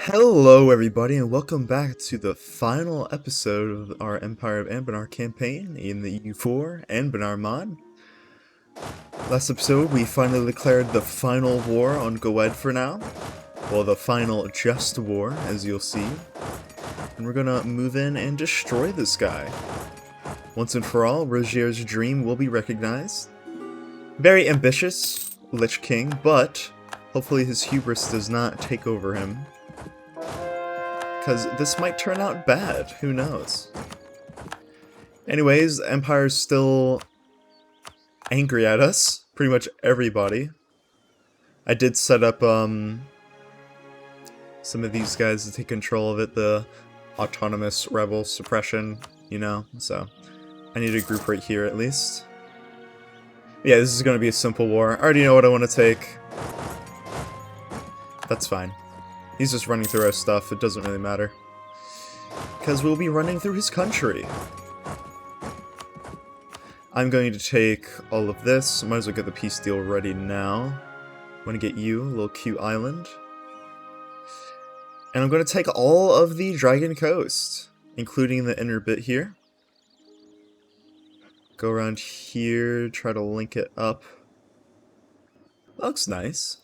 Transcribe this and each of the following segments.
Hello everybody and welcome back to the final episode of our Empire of Anbennar campaign in the EU4 Anbennar mod. Last episode we finally declared the final war on Goed for now. Well, the final just war, as you'll see. And we're gonna move in and destroy this guy. Once and for all, Rogier's dream will be recognized. Very ambitious, Lich King, but hopefully his hubris does not take over him. Because this might turn out bad, who knows. Anyways, the Empire's still angry at us, pretty much everybody. I did set up some of these guys to take control of it, the autonomous rebel suppression, you know, so I need a group right here at least. Yeah, this is going to be a simple war. I already know what I want to take. That's fine. He's just running through our stuff, it doesn't really matter. Because we'll be running through his country. I'm going to take all of this. Might as well get the peace deal ready now. I want to get you, a little cute island. And I'm going to take all of the Dragon Coast, including the inner bit here. Go around here, try to link it up. That looks nice.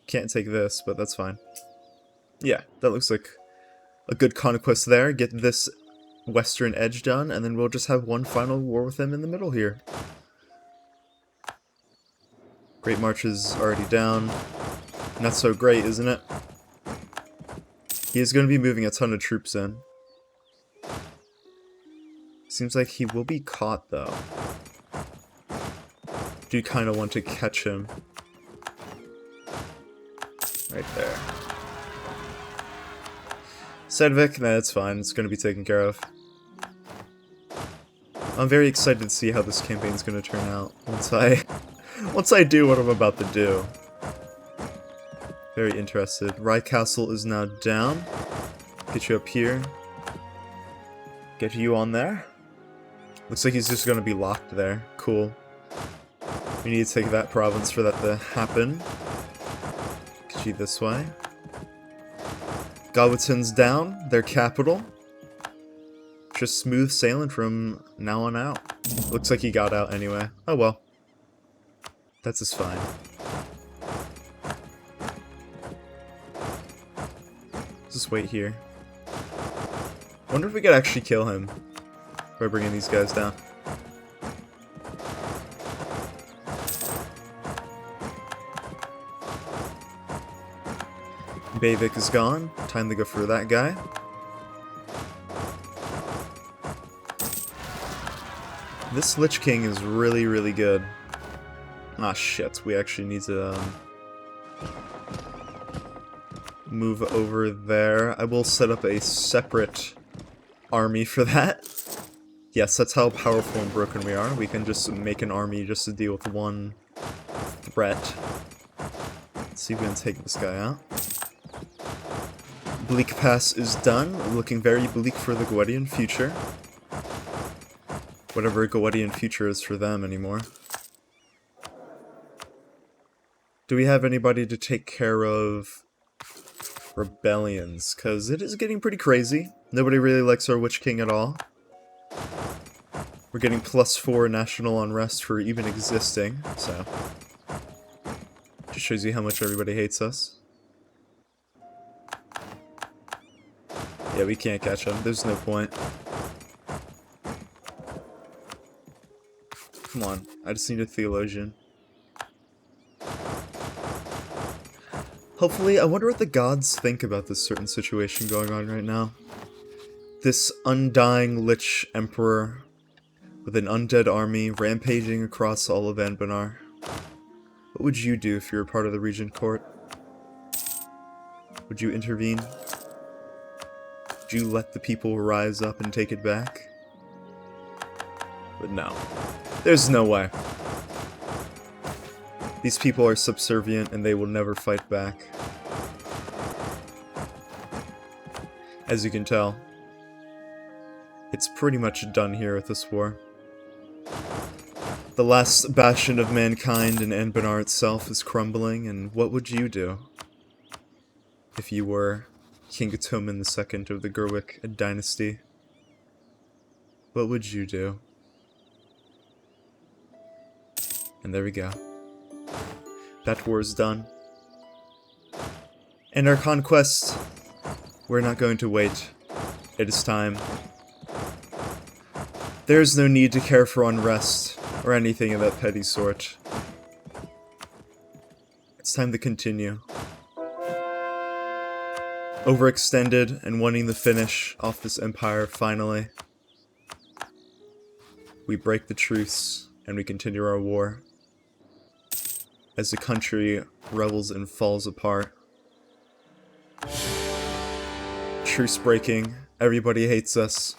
Can't take this, but that's fine. Yeah, that looks like a good conquest there. Get this western edge done, and then we'll just have one final war with them in the middle here. Great March is already down. Not so great, isn't it? He is going to be moving a ton of troops in. Seems like he will be caught, though. Do kind of want to catch him. Right there. Sedvik, nah, it's fine. It's going to be taken care of. I'm very excited to see how this campaign's going to turn out once I do what I'm about to do. Very interested. Rye Castle is now down. Get you up here. Get you on there. Looks like he's just going to be locked there. Cool. We need to take that province for that to happen. Get you this way. Galweton's down, their capital. Just smooth sailing from now on out. Looks like he got out anyway. Oh well. That's just fine. Just wait here. Wonder if we could actually kill him by bringing these guys down. Bayvik is gone. Time to go for that guy. This Lich King is really, really good. Ah, shit. We actually need to move over there. I will set up a separate army for that. Yes, that's how powerful and broken we are. We can just make an army just to deal with one threat. Let's see if we can take this guy out. Bleak Pass is done. Looking very bleak for the Goetian future. Whatever Goetian future is for them anymore. Do we have anybody to take care of rebellions? Because it is getting pretty crazy. Nobody really likes our Witch King at all. We're getting +4 national unrest for even existing, so just shows you how much everybody hates us. Yeah, we can't catch him. There's no point. Come on. I just need a theologian. Hopefully, I wonder what the gods think about this certain situation going on right now. This undying Lich Emperor with an undead army rampaging across all of Anbennar. What would you do if you were part of the Regent Court? Would you intervene? Would you let the people rise up and take it back? But no. There's no way. These people are subservient and they will never fight back. As you can tell, it's pretty much done here with this war. The last bastion of mankind in Anbennar itself is crumbling, and what would you do? if you were King Atoman II of the Gerwick dynasty? What would you do? And there we go. That war is done. And our conquest, we're not going to wait. It is time. There is no need to care for unrest or anything of that petty sort. It's time to continue. Overextended and wanting to finish off this empire finally. We break the truce and we continue our war. As the country rebels and falls apart. Truce breaking, everybody hates us.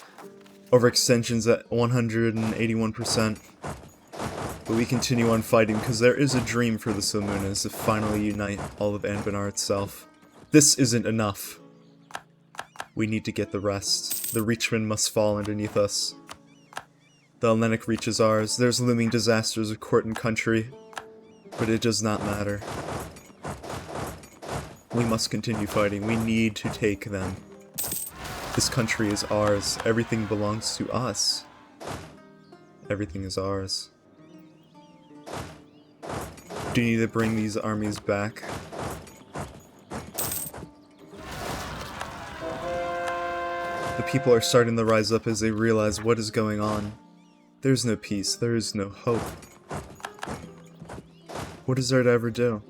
Overextensions at 181%. But we continue on fighting because there is a dream for the Silmunas to finally unite all of Anbennar itself. This isn't enough. We need to get the rest. The Reachman must fall underneath us. The Hellenic Reach is ours. There's looming disasters of court and country. But it does not matter. We must continue fighting. We need to take them. This country is ours. Everything belongs to us. Everything is ours. Do you need to bring these armies back? The people are starting to rise up as they realize what is going on. There's no peace. There is no hope. What is there to ever do?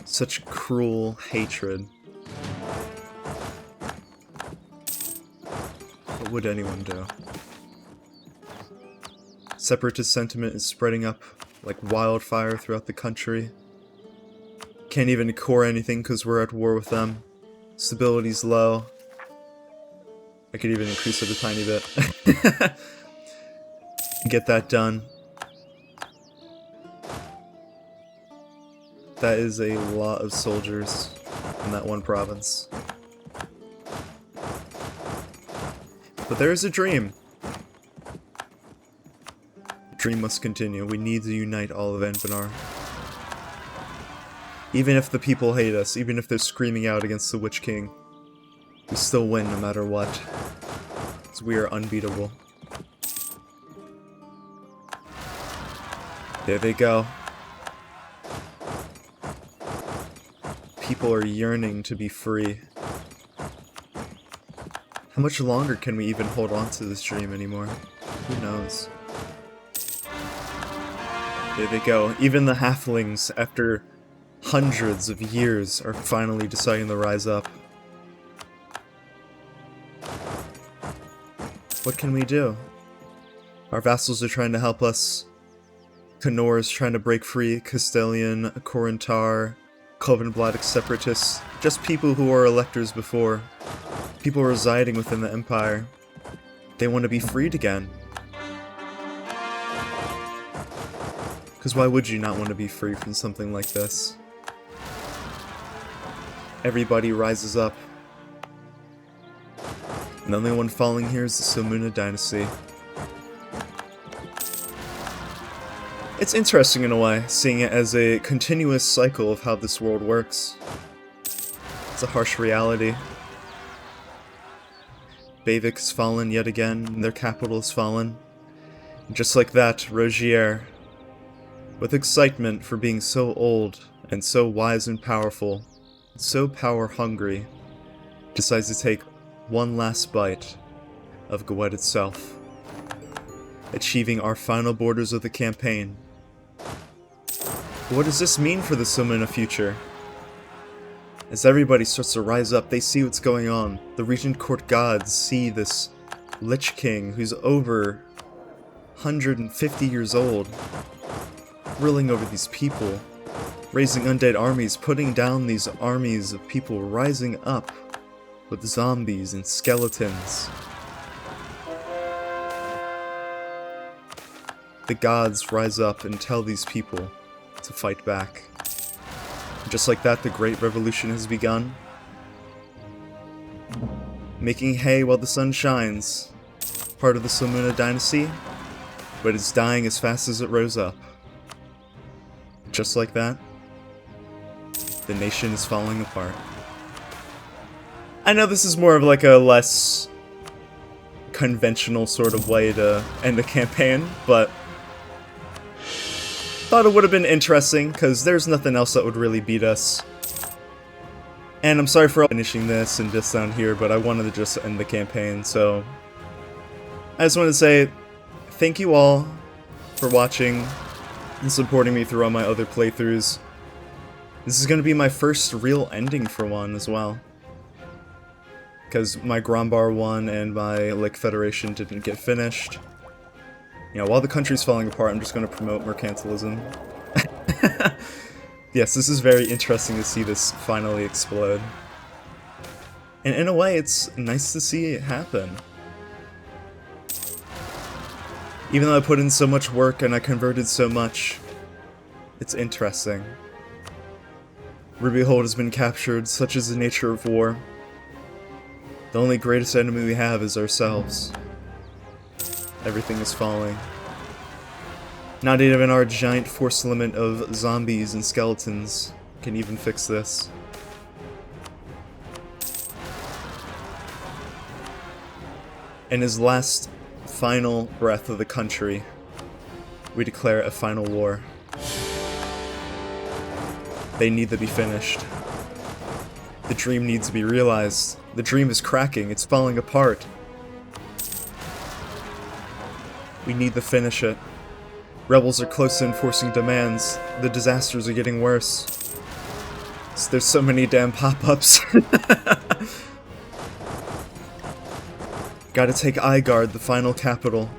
Such cruel hatred. What would anyone do? Separatist sentiment is spreading up like wildfire throughout the country. Can't even core anything because we're at war with them. Stability's low. I could even increase it a tiny bit. Get that done. That is a lot of soldiers in that one province. But there is a dream. The dream must continue. We need to unite all of Anbennar. Even if the people hate us, even if they're screaming out against the Witch King, we still win no matter what. Because we are unbeatable. There they go. People are yearning to be free. How much longer can we even hold on to this dream anymore? Who knows? There they go. Even the halflings, after hundreds of years, are finally deciding to rise up. What can we do? Our vassals are trying to help us. Canor is trying to break free. Castellian, Corintar, Covenblatic separatists, just people who were electors before. People residing within the Empire. They want to be freed again. Because why would you not want to be free from something like this? Everybody rises up. And the only one falling here is the Silmuna dynasty. It's interesting in a way, seeing it as a continuous cycle of how this world works. It's a harsh reality. Bavik's fallen yet again, and their capital has fallen. And just like that, Rogier, with excitement for being so old, and so wise and powerful, so power-hungry, decides to take one last bite of Gwed itself, achieving our final borders of the campaign. What does this mean for the Silmuna future? As everybody starts to rise up, they see what's going on. The Regent Court gods see this Lich King who's over 150 years old, ruling over these people, raising undead armies, putting down these armies of people rising up with zombies and skeletons. The gods rise up and tell these people to fight back. Just like that, the Great Revolution has begun. Making hay while the sun shines. Part of the Silmuna dynasty, but it's dying as fast as it rose up. Just like that, The nation is falling apart. I know this is more of like a less conventional sort of way to end a campaign, but thought it would have been interesting, because there's nothing else that would really beat us. And I'm sorry for finishing this and just down here, but I wanted to just end the campaign, so I just wanted to say thank you all for watching and supporting me through all my other playthroughs. This is going to be my first real ending for one as well, because my Grombar one and my Lick Federation didn't get finished. You know, while the country's falling apart, I'm just going to promote mercantilism. Yes, this is very interesting to see this finally explode. And in a way, it's nice to see it happen. Even though I put in so much work and I converted so much, it's interesting. Rubyhold has been captured, such is the nature of war. The only greatest enemy we have is ourselves. Everything is falling. Not even our giant force limit of zombies and skeletons can even fix this. In his last, final breath of the country, we declare a final war. They need to be finished. The dream needs to be realized. The dream is cracking, it's falling apart. We need to finish it. Rebels are close to enforcing demands. The disasters are getting worse. There's so many damn pop-ups. Gotta take Igard, the final capital.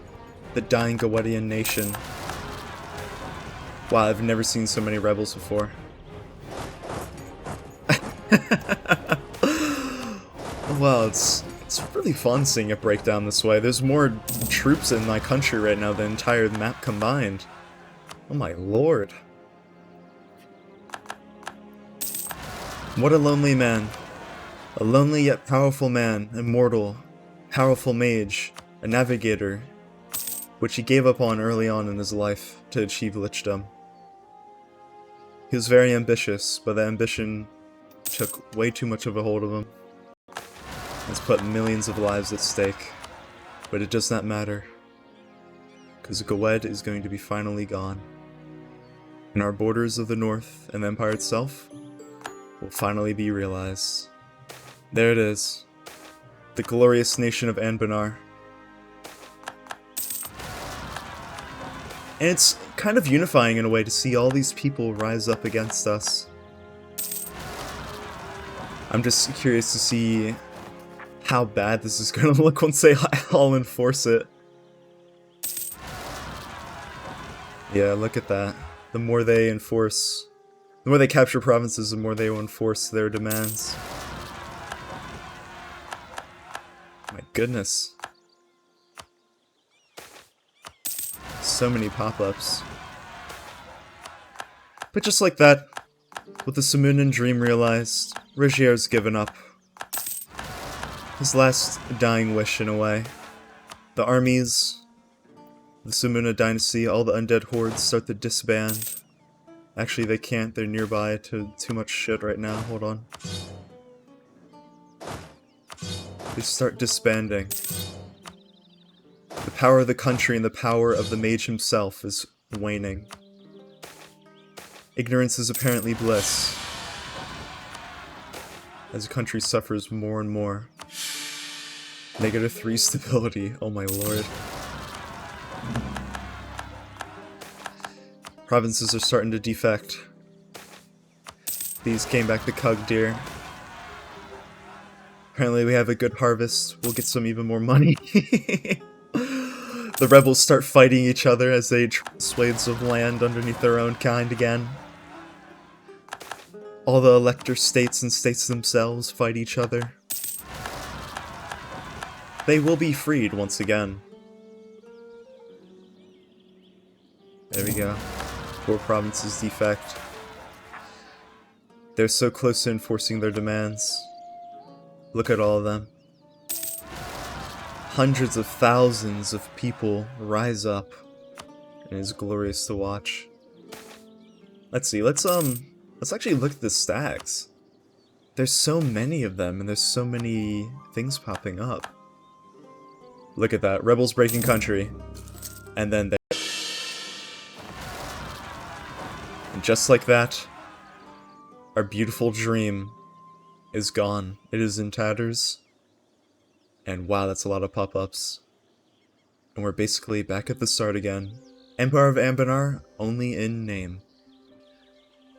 The dying Gawedian nation. Wow, I've never seen so many rebels before. Wow, it's really fun seeing it break down this way. There's more troops in my country right now than the entire map combined. Oh my lord. What a lonely man. A lonely yet powerful man, immortal, powerful mage, a navigator, which he gave up on early on in his life to achieve lichdom. He was very ambitious, but the ambition took way too much of a hold of him. It's put millions of lives at stake, but it does not matter, because Gawed is going to be finally gone, and our borders of the north and the Empire itself will finally be realized. There it is, the glorious nation of Anbennar. And it's kind of unifying in a way to see all these people rise up against us. I'm just curious to see how bad this is going to look once they all enforce it. Yeah, look at that. The more they enforce, the more they capture provinces, the more they will enforce their demands. My goodness. So many pop-ups. But just like that, with the Samunan dream realized, Regier's given up. His last dying wish in a way. The armies, the Samuna dynasty, all the undead hordes start to disband. Actually, they can't, they're nearby to too much shit right now, hold on. They start disbanding. The power of the country and the power of the mage himself is waning. Ignorance is apparently bliss, as the country suffers more and more. -3 stability, oh my lord. Provinces are starting to defect. These came back to Cug Deer. Apparently we have a good harvest, we'll get some even more money. The rebels start fighting each other as they swathes of land underneath their own kind again. All the elector states and states themselves fight each other. They will be freed once again. There we go. 4 provinces defect. They're so close to enforcing their demands. Look at all of them. Hundreds of thousands of people rise up, and it's glorious to watch. Let's see, let's Let's actually look at the stacks. There's so many of them, and there's so many things popping up. Look at that. Rebels breaking country. And then and just like that, our beautiful dream is gone. It is in tatters. And wow, that's a lot of pop-ups. And we're basically back at the start again. Empire of Anbennar, only in name.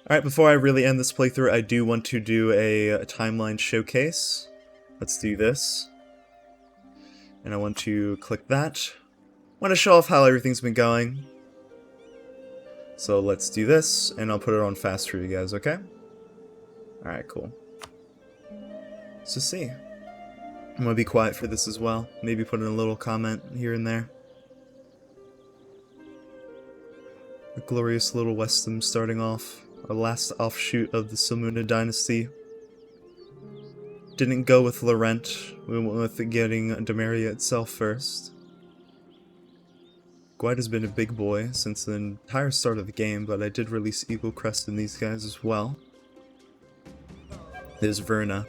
Alright, before I really end this playthrough, I do want to do a timeline showcase. Let's do this. And I want to click that. I want to show off how everything's been going. So let's do this, and I'll put it on fast for you guys, okay? Alright, cool. So see. I'm gonna be quiet for this as well. Maybe put in a little comment here and there. A glorious little Westham starting off. Our last offshoot of the Silmuna dynasty. Didn't go with Laurent. We went with getting Dameria itself first. Gwyd has been a big boy since the entire start of the game, but I did release Eagle Crest in these guys as well. There's Verna.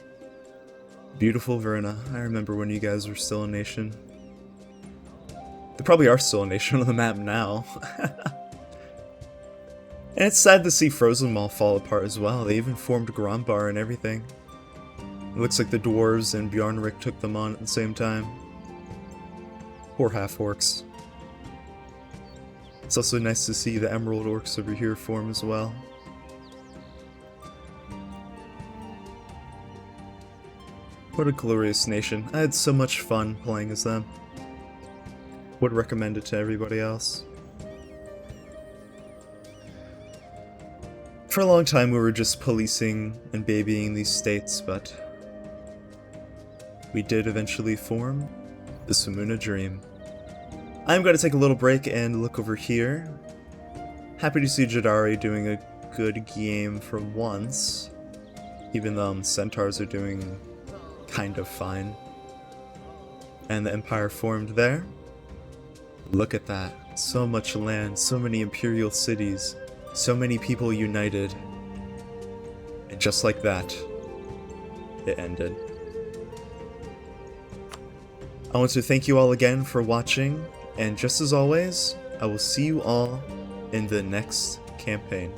Beautiful Verna. I remember when you guys were still a nation. They probably are still a nation on the map now. And it's sad to see Frozen Mall fall apart as well. They even formed Grombar and everything. It looks like the dwarves and Bjarnrik took them on at the same time. Poor half-orcs. It's also nice to see the Emerald Orcs over here form as well. What a glorious nation. I had so much fun playing as them. Would recommend it to everybody else. For a long time we were just policing and babying these states, but we did eventually form the Silmuna Dream. I'm going to take a little break and look over here. Happy to see Jadari doing a good game for once, even though Centaurs are doing kind of fine. And the Empire formed there. Look at that. So much land, so many imperial cities. So many people united, and just like that, it ended. I want to thank you all again for watching, and just as always, I will see you all in the next campaign.